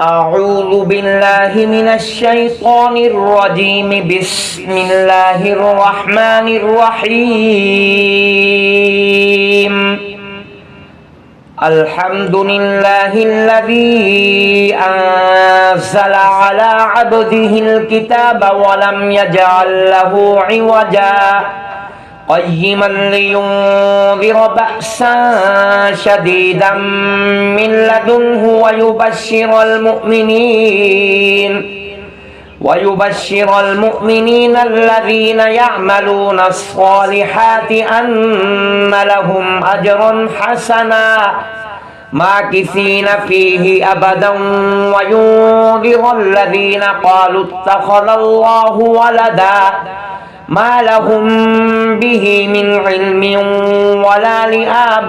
أعوذ بالله من الشيطان الرجيم. بسم الله الرحمن الرحيم. الحمد لله الذي أنزل على عبده الكتاب ولم يجعل له عوجا قيما لينذر بأسا شديدا من لدنه ويبشر المؤمنين الذين يعملون الصالحات أن لهم أجرا حسنا ماكثين فيه أبدا وينذر الذين قالوا اتخذ الله ولدا ما لهم به من علم ولا لآبائهم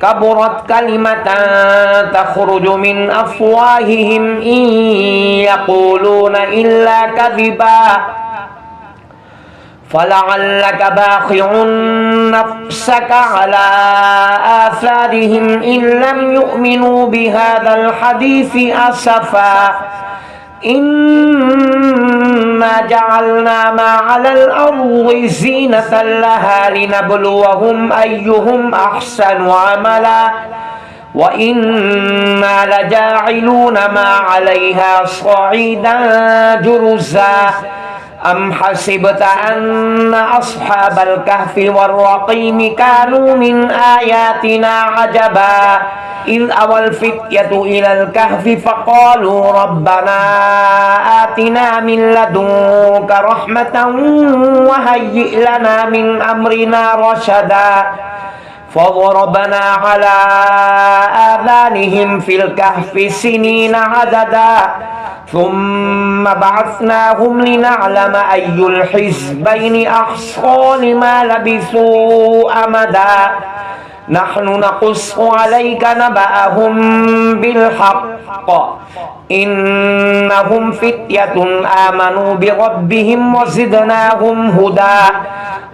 كبرت كلمة تخرج من أفواههم إن يقولون إلا كذبا فلعلك باخع نفسك على آثارهم إن لم يؤمنوا بهذا الحديث أسفا إنا جعلنا ما على الأرض زينة لها لنبلوهم أيهم أحسن عملا وإنا لجاعلون ما عليها صعيدا جرزا أم حسبت أن أصحاب الكهف والرقيم كانوا من آياتنا عجبا إذ أوى الفتية إلى الكهف فقالوا ربنا آتنا من لدنك رحمة وهيئ لنا من أمرنا رشدا فضربنا على آذانهم في الكهف سنين عددا ثم بعثناهم لنعلم أي الحزبين أحصى لما لبثوا أمدا نحن نقص عليك نبأهم بالحق إنهم فتية آمنوا بربهم وزدناهم هدى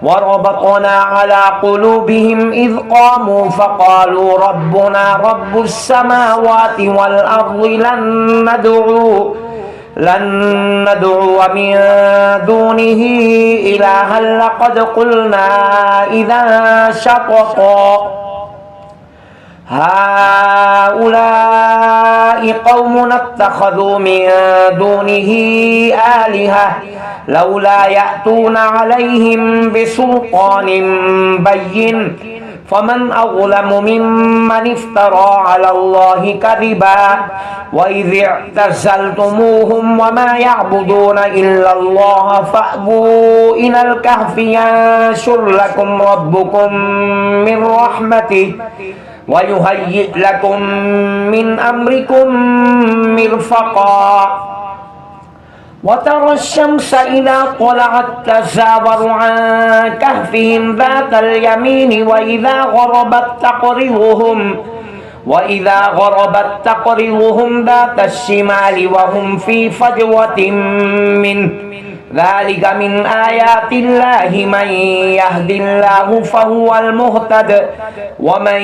وربطنا على قلوبهم إذ قاموا فقالوا ربنا رب السماوات والأرض لن ندعو من دونه إلها لقد قلنا إذا شططا هؤلاء قوم اتخذوا من دونه آلهة لولا يأتون عليهم بسلطان بين فمن أظلم ممن افترى على الله كذبا وإذ اعتزلتموهم وما يعبدون إلا الله فأووا إلى الكهف ينشر لكم ربكم من رحمته ويهيئ لكم من أمركم مرفقا وترى الشمس إذا طلعت تزاور عن كهفهم ذات اليمين وإذا غربت تقرضهم ذات الشمال وهم في فجوة منه ذلك من آيات الله من يهد الله فهو المهتد ومن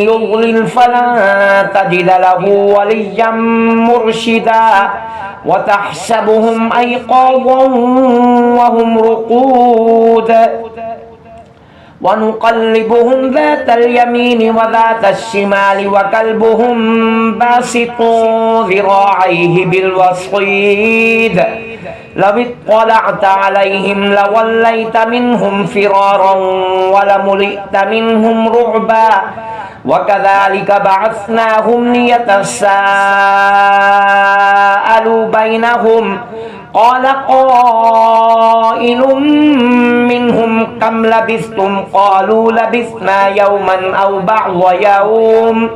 يضلل فلن تجد له وليا مرشدا وتحسبهم أيقاظا وهم رقود ونقلبهم ذات اليمين وذات الشمال وكلبهم باسط ذراعيه بالوصيد لو اطلعت عليهم لوليت منهم فرارا ولملئت منهم رعبا وكذلك بعثناهم ليتساءلوا بينهم قال قائل منهم كم لبثتم قالوا لبثنا يوما أو بعض يوم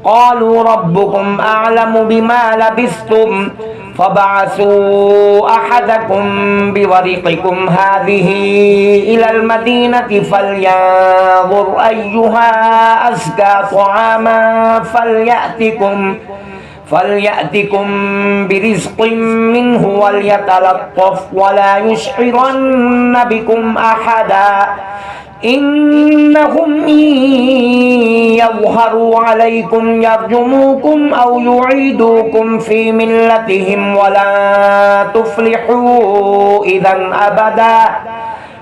قالوا ربكم أعلم بما لبثتم فبعثوا أحدكم بورقكم هذه إلى المدينة فلينظر أيها أزكى طعاما فليأتكم برزق منه وليتلطف ولا يشعرن بكم أحدا إنهم إن يظهروا عليكم يرجموكم أو يعيدوكم في ملتهم ولا تفلحوا إذا أبدا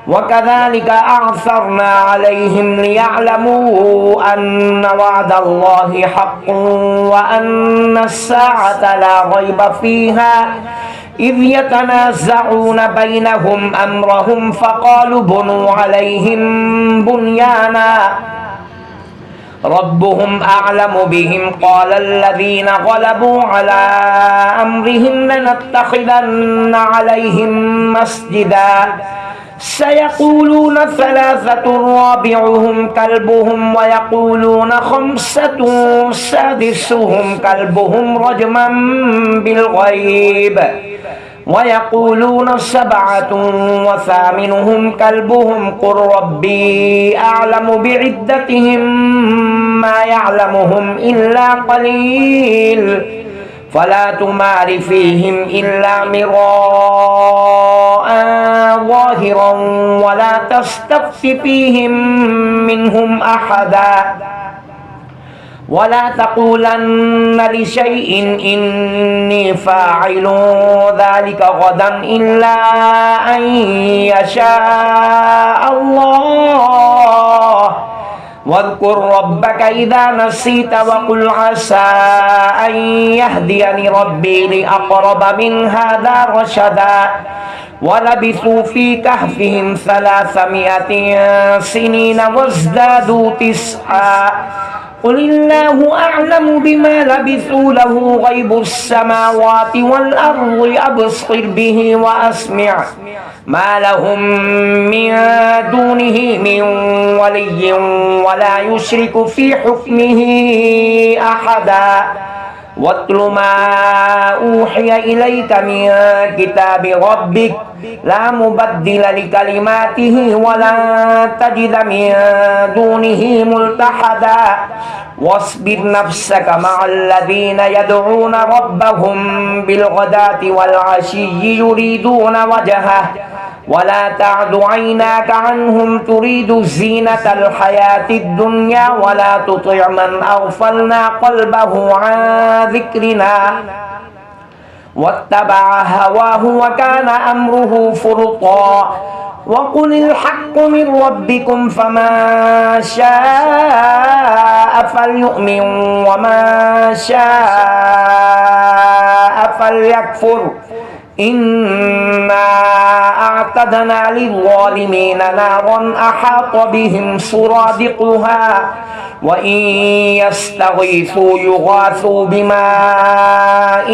وكذلك أعثرنا عليهم ليعلموا أن وعد الله حق وأن الساعة لا ريب فيها إذ يتنازعون بينهم أمرهم فقالوا بنوا عليهم بنيانا ربهم أعلم بهم قال الذين غلبوا على أمرهم لنتخذن عليهم مسجدا سيقولون ثلاثة رابعهم كلبهم ويقولون خمسة سادسهم كلبهم رجما بالغيب ويقولون سبعة وثامنهم كلبهم قل ربي أعلم بعدتهم ما يعلمهم إلا قليل فلا تمار فيهم إلا مراء ظاهرا ولا تستفت فيهم منهم أحدا ولا تقولن لشيء إني فاعل ذلك غدا إلا أن يشاء الله واذكر ربك إذا نسيت وقل عسى أن يهديني ربي لأقرب من هذا رشدا ولبثوا في كهفهم 300 سنين وازدادوا 9 قل الله أعلم بما لبثوا له غيب السماوات والأرض أبصر به وأسمع ما لهم من دونه من ولي ولا يشرك في حكمه أحدا واتل ما أوحي إليك من كتاب ربك لا مبدل لكلماته ولا تجد من دونه ملتحدا واصبر نفسك مع الذين يدعون ربهم بالغداة والعشي يريدون وجهه ولا تعد عيناك عنهم تريد زينة الحياة الدنيا ولا تطع من أغفلنا قلبه عن ذكرنا واتبع هواه وكان أمره فرطا وقل الحق من ربكم فمن شاء فليؤمن ومن شاء فليكفر إنا أعتدنا للظالمين نارا أحاط بهم سرادقها وإن يستغيثوا يغاثوا بماء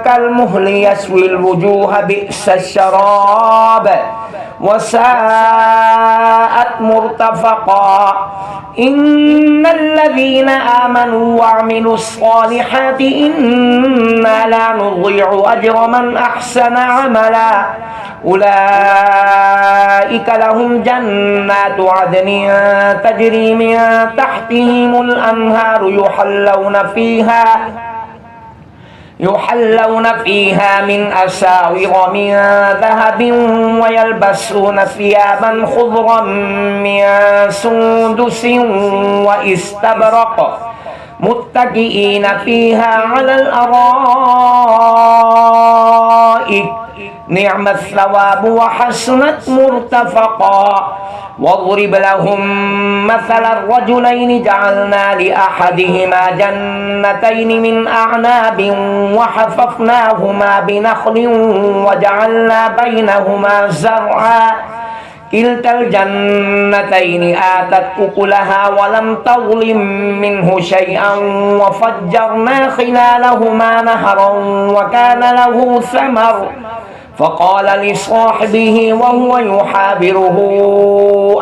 كالمهل يشوي الوجوه بئس الشراب وساءت مرتفقا إن الذين آمنوا وعملوا الصالحات إنا لا نضيع أجر من أحسن عملا أولئك لهم جنات عدن تجري من تحتهم الأنهار يحلون فيها من أساور من ذهب ويلبسون ثيابا خضرا من سندس وإستبرق متكئين فيها على الأرائك نعم الثواب وحسنت مرتفقا واضرب لهم مثل الرجلين جعلنا لأحدهما جنتين من أعناب وحففناهما بنخل وجعلنا بينهما زرعا كلتا الجنتين آتت أكلها ولم تظلم منه شيئا وفجرنا خلالهما نهرا وكان له ثمر فقال لصاحبه وهو يحاوره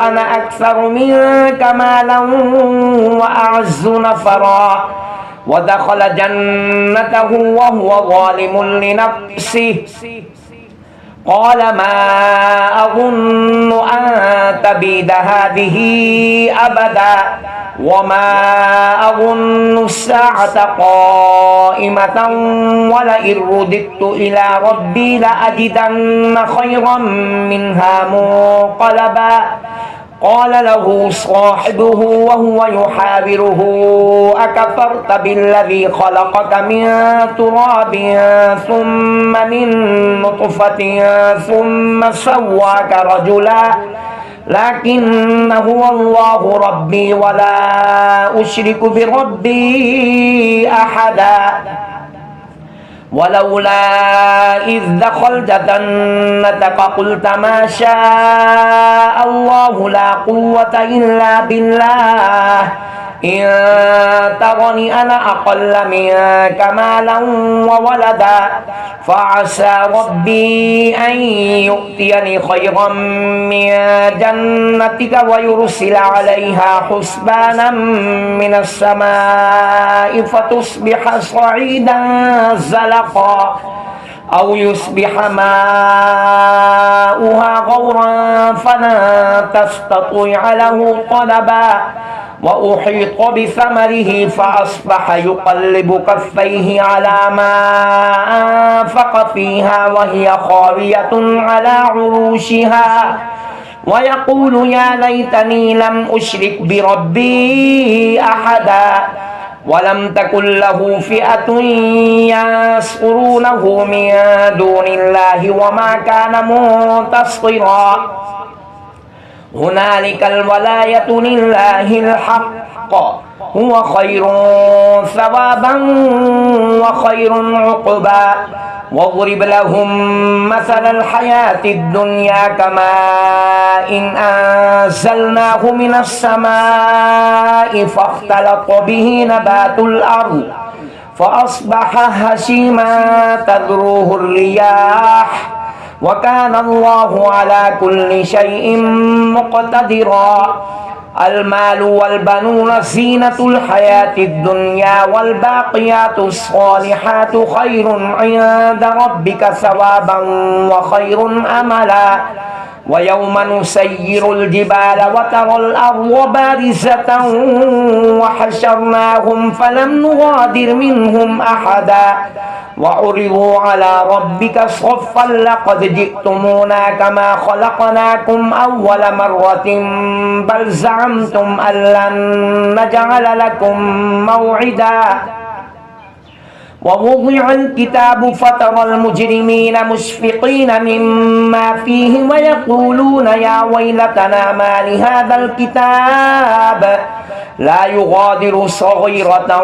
أنا أكثر منك مالا وأعز نفرا ودخل جنته وهو ظالم لنفسه قال ما أظن أن تبيد هذه أبدا وما أظن الساعة قائمة ولئن رددت إلى ربي لأجدن خيرا منها منقلبا قال له صاحبه وهو يحاوره أكفرت بالذي خلقك من تراب ثم من نطفة ثم سواك رجلا لكن هو الله ربي ولا أشرك بربي أحدا ولولا إذ دخلت جنتك قلت ما شاء الله لا قوة إلا بالله إن ترني أنا أقل منك مالا وولدا فعسى ربي أن يؤتيني خيرا من جنتك ويرسل عليها حسبانا من السماء فتصبح صعيدا زلقا أو يصبح ماؤها غورا فلا تستطيع له طلبا وأحيط بثمره فأصبح يقلب كفيه على ما أنفق فيها وهي خاوية على عروشها ويقول يا ليتني لم أشرك بربي أحدا ولم تكن له فئة ينصرونه من دون الله وما كان منتصرا هنالك الولاية لله الحق هو خير ثوابا وخير عقبا واضرب لهم مثل الحياة الدنيا كماء إن أنزلناه من السماء فاختلط به نبات الأرض فأصبح هشيما تذروه الرياح وكان الله على كل شيء مقتدرا المال والبنون زينة الحياة الدنيا والباقيات الصالحات خير عند ربك ثوابا وخير أملا ويوم نسير الجبال وترى الأرض بارزة وحشرناهم فلم نغادر منهم أحدا وعرضوا على ربك صفا لقد جئتمونا كما خلقناكم أول مرة بل زعمتم أن لن نجعل لكم موعدا ووضع الكتاب فترى المجرمين مشفقين مما فيه ويقولون يا ويلتنا ما لهذا الكتاب لا يغادر صغيرة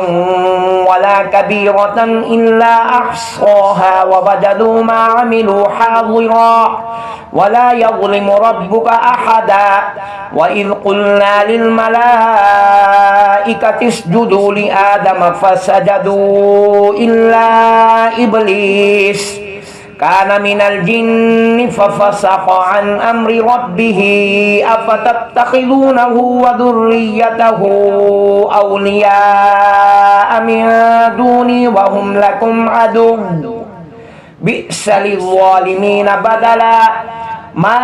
ولا كبيرة إلا أحصاها ووجدوا ما عملوا حاضرا ولا يظلم ربك أحدا وإذ قلنا للملائكة اسجدوا لآدم فسجدوا إلا إبليس كان من الجن ففسق عن أمر ربه أفتتخذونه وذريته أولياء من دوني وهم لكم عدو بئس للظالمين بدلا ما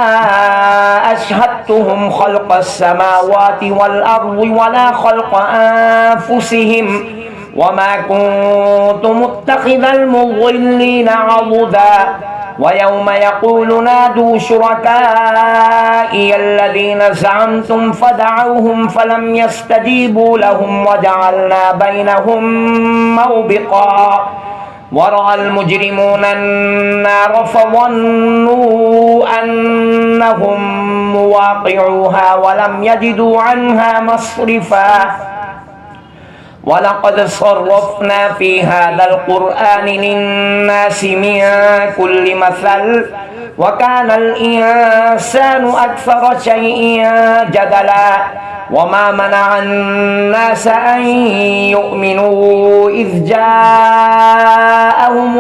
أشهدتهم خلق السماوات والأرض ولا خلق أنفسهم وما كنت متخذ المضلين عضدا ويوم يقول نادوا شركائي الذين زعمتم فدعوهم فلم يستجيبوا لهم وجعلنا بينهم موبقا ورأى المجرمون النار فظنوا أنهم مواقعوها ولم يجدوا عنها مصرفا ولقد صرفنا في هذا القرآن للناس من كل مثل وكان الإنسان أكثر شيء جدلا وما منع الناس أن يؤمنوا إذ جاءهم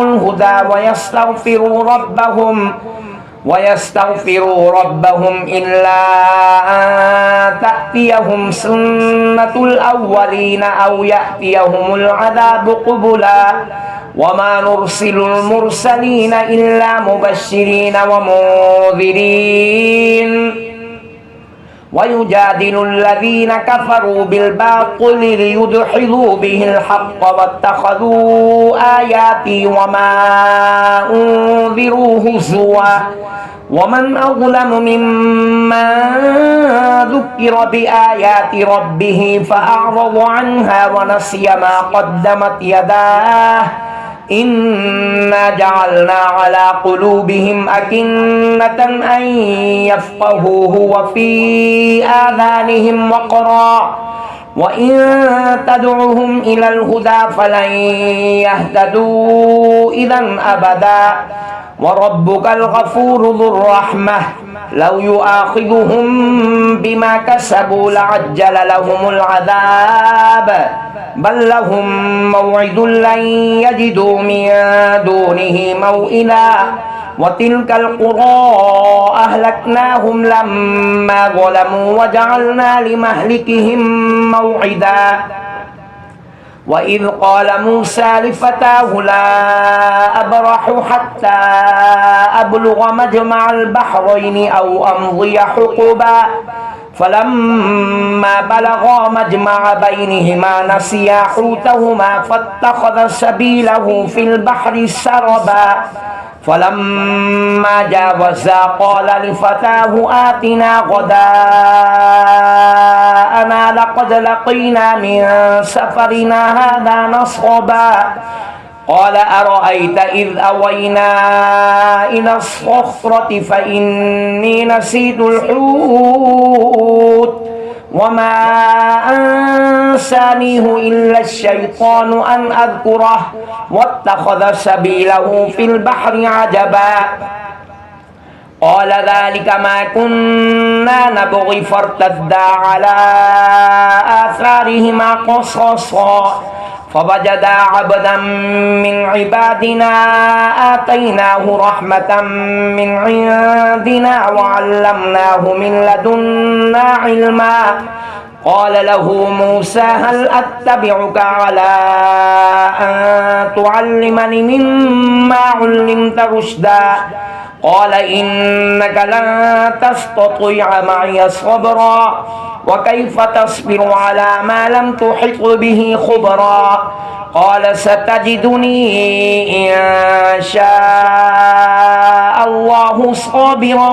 الهدى ويستغفروا ربهم إلا أن تأتيهم سنة الأولين أو يأتيهم العذاب قبلا وما نرسل المرسلين إلا مبشرين ومنذرين ويجادل الذين كفروا بالباطل ليدحضوا به الحق واتخذوا آياتي وما أنذروا هزوا ومن أظلم ممن ذكر بآيات ربه فأعرض عنها ونسي ما قدمت يداه إنا جعلنا على قلوبهم أكنة أن يفقهوه وفي آذانهم وقرا وإن تدعهم إلى الهدى فلن يهتدوا إذا أبدا وربك الغفور ذو الرحمة لو يؤاخذهم بما كسبوا لعجل لهم العذاب بل لهم موعد لن يجدوا من دونه موئلا وتلك القرى أهلكناهم لما ظلموا وجعلنا لمهلكهم موعدا وإذ قال موسى لفتاه لا أبرح حتى أبلغ مجمع البحرين أو أمضي حقبا فلما بلغا مجمع بينهما نسيا حوتهما فاتخذ سبيله في البحر سربا فلما جاوزا قال لفتاه آتنا غداءنا لقد لقينا من سفرنا هذا نصبا قال أرأيت إذ أوينا إلى الصخرة فإني نسيت الحوت وما أنسانيه إلا الشيطان أن أذكره واتخذ سبيله في البحر عجبا قال ذلك ما كنا نبغي فارتدا على آثارهما قصصا فوجدا عبدا من عبادنا آتيناه رحمة من عندنا وعلمناه من لدنا علما قال له موسى هل أتبعك على أن تعلمني مما علمت رشدا قال إنك لن تستطيع معي صبرا وكيف تصبر على ما لم تحط به خبرا قال ستجدني إن شاء الله صابرا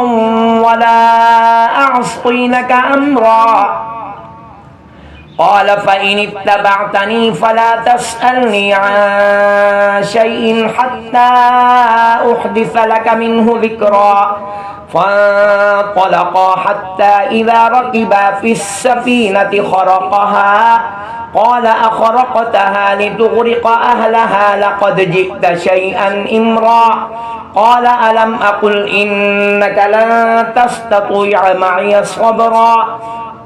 ولا أعصي لك أمرا قال فإن اتبعتني فلا تسألني عن شيء حتى أحدث لك منه ذكرا فانطلقا حتى إذا ركبا في السفينة خرقها قال أخرقتها لتغرق أهلها لقد جئت شيئا إمرا قال ألم أقل إنك لن تستطيع معي صبرا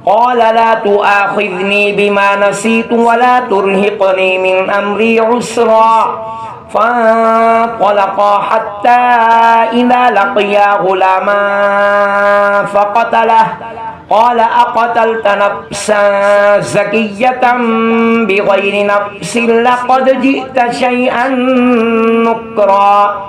قال لا تؤاخذني بما نسيت ولا ترهقني من أمري عسرا فانطلقا حتى إذا لقيا غلاما فقتله قال أقتلت نفسا زكية بغير نفس لقد جئت شيئا نكرا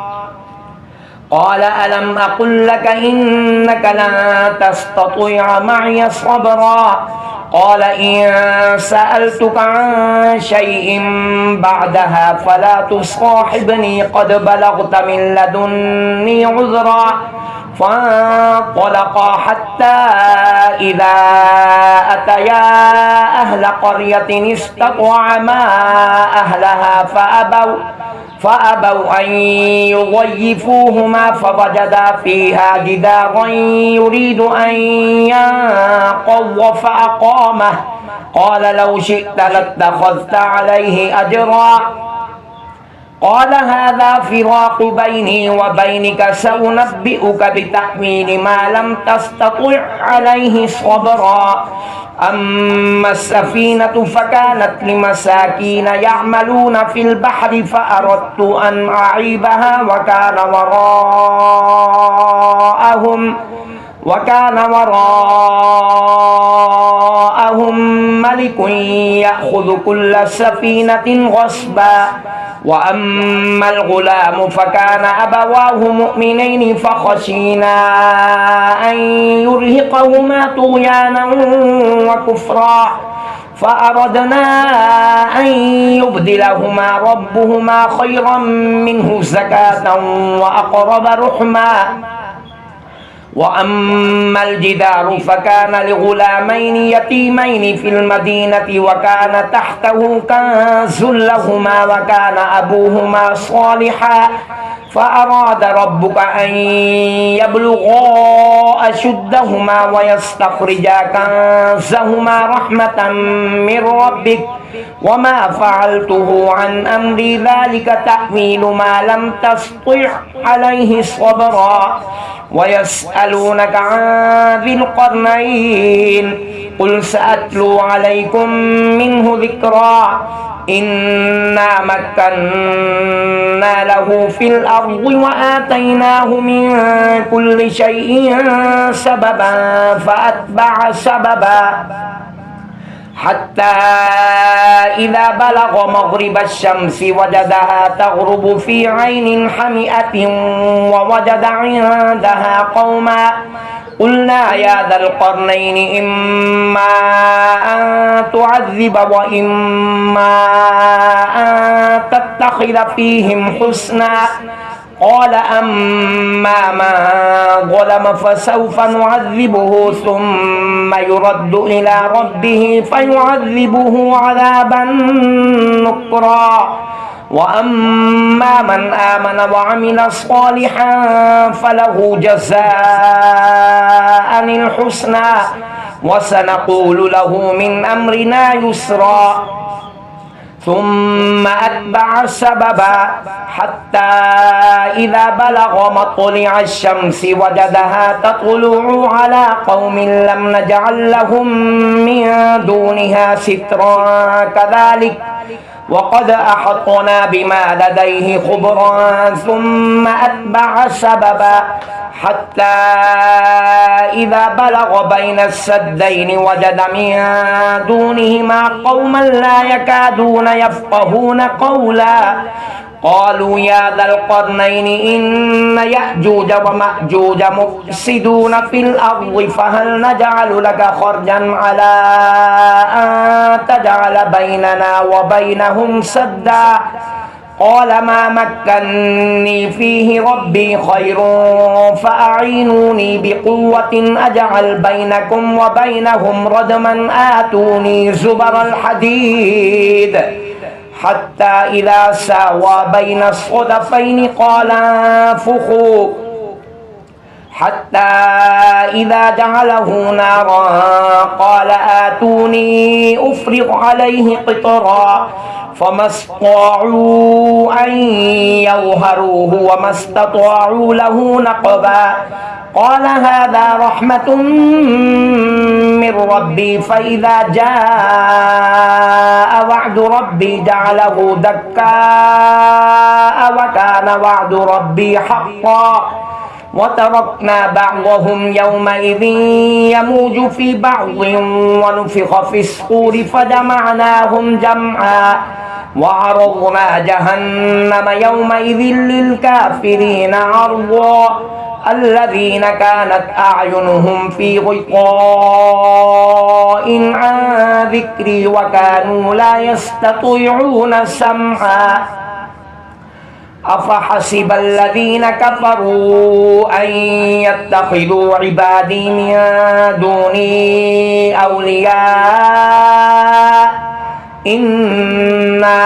قال ألم أقل لك إنك لن تستطيع معي صبرا قال إن سألتك عن شيء بعدها فلا تصاحبني قد بلغت من لدني عذرا فانطلقا حتى إذا أتيا أهل قرية استطعما أهلها فأبوا أن يضيفوهما فوجدا فيها جدارا يريد أن ينقض فأقامه قال لو شئت لاتخذت عليه أجرا قال هذا فراق بيني وبينك سأنبئك بتأويل ما لم تستطع عليه صبرا أما السفينة فكانت لمساكين يعملون في البحر فأردت أن أعيبها وكان وراءهم ملك يأخذ كل سفينة غصبا وأما الغلام فكان أبواه مؤمنين فخشينا أن يرهقهما طغيانا وكفرا فأردنا أن يبدلهما ربهما خيرا منه زكاة وأقرب رحما وأما الجدار فكان لغلامين يتيمين في المدينة وكان تحته كنز لهما وكان أبوهما صالحا فأراد ربك أن يبلغا أشدهما ويستخرجا كنزهما رحمة من ربك وما فعلته عن أمري ذلك تأويل ما لم تستطع عليه صبرا ويسألونك عن ذي القرنين قل سأتلو عليكم منه ذكرا إنا مكنا له في الأرض وآتيناه من كل شيء سببا فأتبع سببا حتى إذا بلغ مغرب الشمس وجدها تغرب في عين حمئة ووجد عندها قوما قلنا يا ذا القرنين إما أن تعذب وإما أن تتخذ فيهم حسنا قال أما من ظلم فسوف نعذبه ثم يرد إلى ربه فيعذبه عذابا نكرا وأما من آمن وعمل صالحا فله جزاء الحسنى وسنقول له من أمرنا يسرا ثم أتبع سببا حتى إذا بلغ مطلع الشمس وجدها تطلع على قوم لم نجعل لهم من دونها سترا كذلك وقد أحطنا بما لديه خبرا ثم أتبع سببا حتى إذا بلغ بين السدين وجد من دونهما قوما لا يكادون يفقهون قولا قالوا يا ذا القرنين إن يأجوج ومأجوج مفسدون في الأرض فهل نجعل لك خرجا على أن تجعل بيننا وبينهم سدا قال ما مكني فيه ربي خير فأعينوني بقوة أجعل بينكم وبينهم ردما آتوني زبر الحديد حتى إذا ساوى بين الصدفين قال انفخوا حتى إذا جعله نارا قال آتوني أفرغ عليه قطرا فما استطاعوا أن يظهروه وما استطاعوا له نقبا قال هذا رحمة من ربي فإذا جاء وعد ربي جعله دكاء وكان وعد ربي حقا وتركنا بعضهم يومئذ يموج في بعض ونفخ في الصور فجمعناهم جمعا وعرضنا جهنم يومئذ للكافرين عرضا الذين كانت أعينهم في غطاء عن ذكري وكانوا لا يستطيعون سمعا أفحسب الذين كفروا أن يتخذوا عبادي من دوني أولياء إنا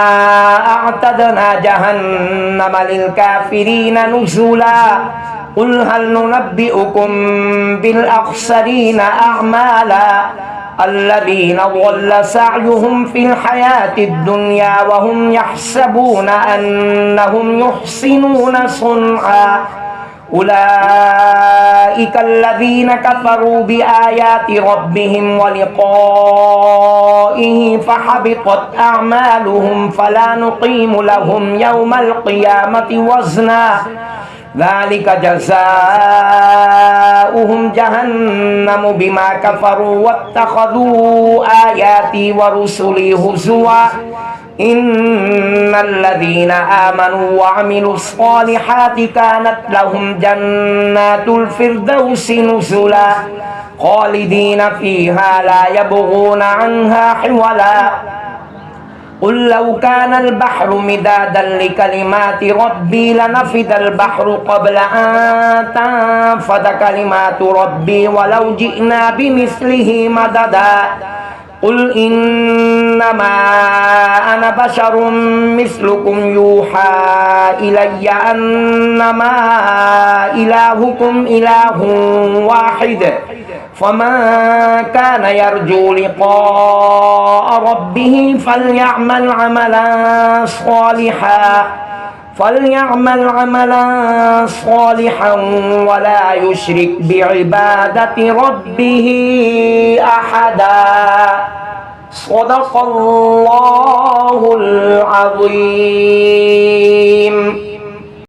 أعتدنا جهنم للكافرين نزلا قل هل ننبئكم بالأخسرين أعمالا الذين ضل سعيهم في الحياة الدنيا وهم يحسبون أنهم يحسنون صنعا أولئك الذين كفروا بآيات ربهم ولقائه فحبطت أعمالهم فلا نقيم لهم يوم القيامة وزنا ذلك جزاؤهم جهنم بما كفروا واتخذوا آياتي ورسلي هزوا إن الذين آمنوا وعملوا الصالحات كانت لهم جنات الفردوس نزلا خالدين فيها لا يبغون عنها حولا قل لو كان البحر مدادا لكلمات ربي لنفد البحر قبل أن تنفد كلمات ربي ولو جئنا بمثله مددا قل إنما أنا بشر مثلكم يوحى إلي أنما إلهكم إله واحد فمن كان يرجو لقاء ربه فليعمل عملا صالحا ولا يشرك بعبادة ربه أحدا صدق الله العظيم